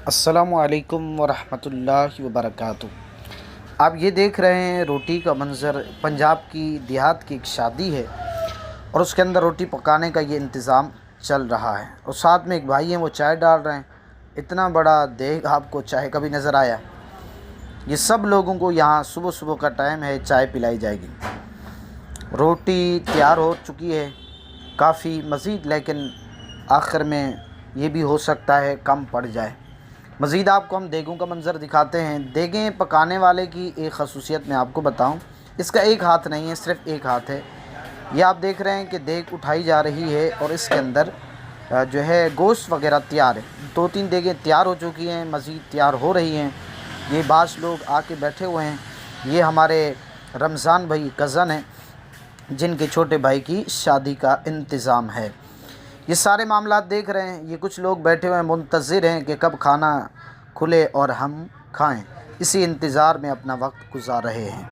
السلام علیکم ورحمۃ اللہ وبرکاتہ۔ آپ یہ دیکھ رہے ہیں روٹی کا منظر، پنجاب کی دیہات کی ایک شادی ہے اور اس کے اندر روٹی پکانے کا یہ انتظام چل رہا ہے، اور ساتھ میں ایک بھائی ہیں وہ چائے ڈال رہے ہیں۔ اتنا بڑا دیگ آپ کو چائے کا بھی نظر آیا؟ یہ سب لوگوں کو یہاں صبح صبح کا ٹائم ہے، چائے پلائی جائے گی۔ روٹی تیار ہو چکی ہے کافی مزید، لیکن آخر میں یہ بھی ہو سکتا ہے کم پڑ جائے۔ مزید آپ کو ہم دیگوں کا منظر دکھاتے ہیں۔ دیگیں پکانے والے کی ایک خصوصیت میں آپ کو بتاؤں، اس کا ایک ہاتھ نہیں ہے، صرف ایک ہاتھ ہے۔ یہ آپ دیکھ رہے ہیں کہ دیگ اٹھائی جا رہی ہے اور اس کے اندر جو ہے گوشت وغیرہ تیار ہے۔ 2-3 دیگیں تیار ہو چکی ہیں، مزید تیار ہو رہی ہیں۔ یہ بعض لوگ آ کے بیٹھے ہوئے ہیں۔ یہ ہمارے رمضان بھائی کزن ہیں جن کے چھوٹے بھائی کی شادی کا انتظام ہے۔ یہ سارے معاملات دیکھ رہے ہیں۔ یہ کچھ لوگ بیٹھے ہوئے منتظر ہیں کہ کب کھانا کھلے اور ہم کھائیں، اسی انتظار میں اپنا وقت گزار رہے ہیں۔